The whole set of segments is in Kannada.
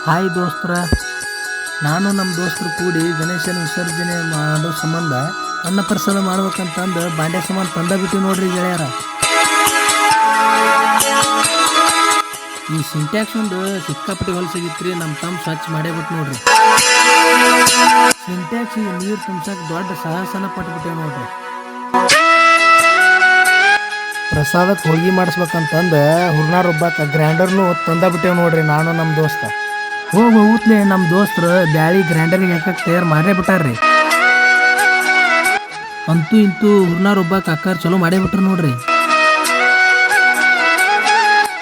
ಹಾಯ್ ದೋಸ್ತರ, ನಾನು ನಮ್ಮ ದೋಸ್ತರು ಕೂಡಿ ಗಣೇಶನ ವಿಸರ್ಜನೆ ಮಾಡೋ ಸಂಬಂಧ ಅನ್ನಪ್ರಸಾದ ಮಾಡ್ಬೇಕಂತಂದು ಬಾಂಡೆ ಸಾಮಾನು ತಂದ ಬಿಟ್ಟು ನೋಡ್ರಿ ಗೆಳೆಯರ. ಈ ಸಿಂಟ್ಯಾಕ್ಸ್ ಒಂದು ಸಿಕ್ಕಾಪಟ್ಟಿ ಹೊಲಸಾಗಿತ್ರಿ. ನಮ್ಮ ತಮ್ಮ ಸ್ವಚ್ಛ ಮಾಡೇ ಬಿಟ್ಟು ನೋಡ್ರಿ. ಸಿಂಟ್ಯಾಕ್ಸ್ ನೀರು ತುಂಬಸಕ್ಕೆ ದೊಡ್ಡ ಸಾಹಸನ ಪಟ್ಬಿಟ್ಟೇವೆ ನೋಡ್ರಿ. ಪ್ರಸಾದಕ್ಕೆ ಹೋಗಿ ಮಾಡಿಸ್ಬೇಕಂತಂದು ಹುರ್ನಾರ ರುಬ್ಬಕ್ಕೆ ಗ್ರೈಂಡರ್ನು ತಂದ ಬಿಟ್ಟೇವೆ ನೋಡ್ರಿ. ನಾನು ನಮ್ಮ ದೋಸ್ತ ಹೋಗ್ಲೆ ನಮ್ಮ ದೋಸ್ತರು ಬ್ಯಾಳಿ ಗ್ರೈಂಡರ್ಗೆ ಹಾಕಕ್ಕೆ ತಯಾರು ಮಾಡೇ ಬಿಟ್ಟಾರ್ರಿ. ಅಂತೂ ಇಂತೂ ಹುರ್ನಾರ ರುಬ್ಬಕ್ಕೆ ಅಕ್ಕಾರ್ ಚಲೋ ಮಾಡೇ ಬಿಟ್ರು ನೋಡ್ರಿ.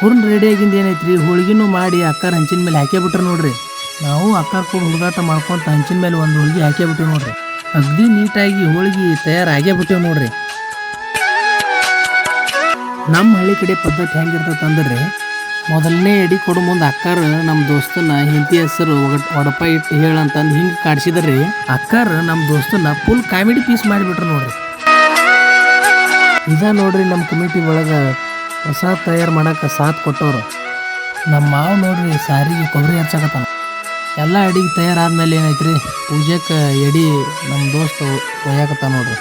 ಹುರ್ನ್ ರೆಡಿಯಾಗಿಂದ ಏನೈತ್ರಿ, ಹೋಳಿಗೆನೂ ಮಾಡಿ ಅಕ್ಕಾರ ಹಂಚಿನ ಮೇಲೆ ಹಾಕೇ ಬಿಟ್ರು ನೋಡ್ರಿ. ನಾವು ಅಕ್ಕಾರ ಕೂಡ ಹುಡುಗಾಟ ಮಾಡ್ಕೊಂತ ಹಂಚಿನ ಮೇಲೆ ಒಂದು ಹೋಳಿಗೆ ಹಾಕೇ ಬಿಟ್ಟೇವೆ ನೋಡ್ರಿ. ಅಗ್ದಿ ನೀಟಾಗಿ ಹೋಳಿಗೆ ತಯಾರಾಗೇ ಬಿಟ್ಟೇವೆ ನೋಡ್ರಿ. ನಮ್ಮ ಹಳ್ಳಿ ಕಡೆ ಪದ್ಧತಿ ಹೆಂಗಿರ್ತೈತೆ ಅಂದ್ರೆ, ಮೊದಲನೇ ಎಡಿ ಕೊಡು ಮುಂದೆ ಅಕ್ಕಾರ ನಮ್ಮ ದೋಸ್ತನ ಹಿಂದಿ ಹೆಸರು ಒಡಪ ಇಟ್ಟು ಹೇಳಂತಂದು ಹಿಂಗೆ ಕಾಡ್ಸಿದ್ರಿ. ಅಕ್ಕಾರ ನಮ್ಮ ದೋಸ್ತನ ಫುಲ್ ಕಾಮಿಡಿ ಪೀಸ್ ಮಾಡಿಬಿಟ್ರು ನೋಡ್ರಿ. ಇದ ನೋಡ್ರಿ ನಮ್ಮ ಕಮಿಟಿ ಒಳಗೆ ಪ್ರಸಾದ ತಯಾರು ಮಾಡಕ್ಕೆ ಸಾಥ್ ಕೊಟ್ಟವ್ರು. ನಮ್ಮ ಮಾವು ನೋಡ್ರಿ ಸಾರಿಗೆ ಕೊಬ್ಬರಿ ಹಚ್ಚಕತ್ತಾನ. ಎಲ್ಲ ಅಡಿಗೆ ತಯಾರಾದ್ಮೇಲೆ ಏನೈತ್ರಿ, ಪೂಜೆಗೆ ಎಡಿ ನಮ್ಮ ದೋಸ್ತ ಒಯ್ಯಾಕತ್ತ ನೋಡ್ರಿ.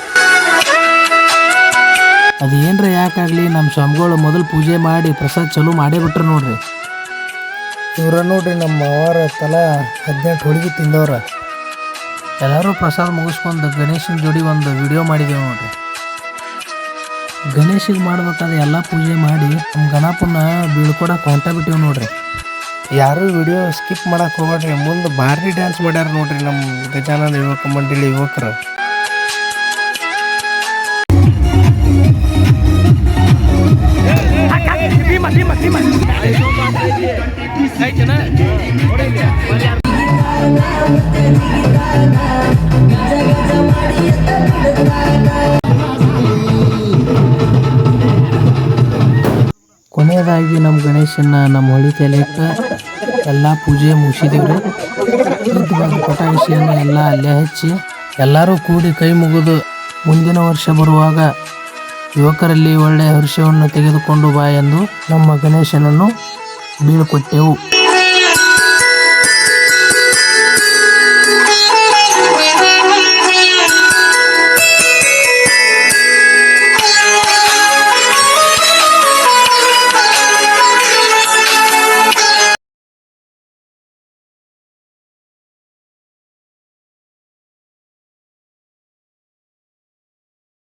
ಅದು ಏನರ ಯಾಕಾಗಲಿ ನಮ್ಮ ಸ್ವಾಮಿಗಳು ಮೊದಲು ಪೂಜೆ ಮಾಡಿ ಪ್ರಸಾದ ಚಲೋ ಮಾಡೇ ಬಿಟ್ರು ನೋಡ್ರಿ. ಇವ್ರ ನೋಡ್ರಿ ನಮ್ಮ ಅವರ ತಲಾ 18 ಹೋಳಿಗೆ ತಿಂದವ್ರ. ಎಲ್ಲರೂ ಪ್ರಸಾದ ಮುಗಿಸ್ಕೊಂಡು ಗಣೇಶನ ಜೋಡಿ ಒಂದು ವಿಡಿಯೋ ಮಾಡಿದ್ದೇವೆ ನೋಡ್ರಿ. ಗಣೇಶಿಗೆ ಮಾಡ್ಬೇಕಾದ್ರೆ ಎಲ್ಲ ಪೂಜೆ ಮಾಡಿ ನಮ್ಮ ಗಣಪನ ಬೀಳ್ಕೊಡಕ್ಕೆ ಹೊಂಟ ಬಿಟ್ಟಿವಿ ನೋಡ್ರಿ. ಯಾರು ವಿಡಿಯೋ ಸ್ಕಿಪ್ ಮಾಡಕ್ಕೆ ಹೋಗ್ಬೇಡ್ರಿ. ಮುಂದೆ ಭಾರಿ ಡ್ಯಾನ್ಸ್ ಮಾಡ್ಯಾರ ನೋಡ್ರಿ ನಮ್ಮ ಗಜಾನನ ಯುವಕ ಮಂಡಳಿ ಯುವಕರು. ಕೊನೆಯದಾಗಿ ನಮ್ಮ ಗಣೇಶನ ನಮ್ಮ ಹೊಳಿ ತಲೆಕ್ಕ ಎಲ್ಲ ಪೂಜೆ ಮುಗಿಸಿದೀವ್ರಿ. ಪಟಾಕಿಯನ್ನು ಎಲ್ಲ ಅಲ್ಲೇ ಹಚ್ಚಿ ಎಲ್ಲರೂ ಕೂಡಿ ಕೈ ಮುಗಿದು ಮುಂದಿನ ವರ್ಷ ಬರುವಾಗ ಯುವಕರಲ್ಲಿ ಒಳ್ಳೆಯ ಹರ್ಷವನ್ನು ತೆಗೆದುಕೊಂಡು ಬಾ ಎಂದು ನಮ್ಮ ಗಣೇಶನನ್ನು ಬೀಳ್ಕೊಟ್ಟೆವು.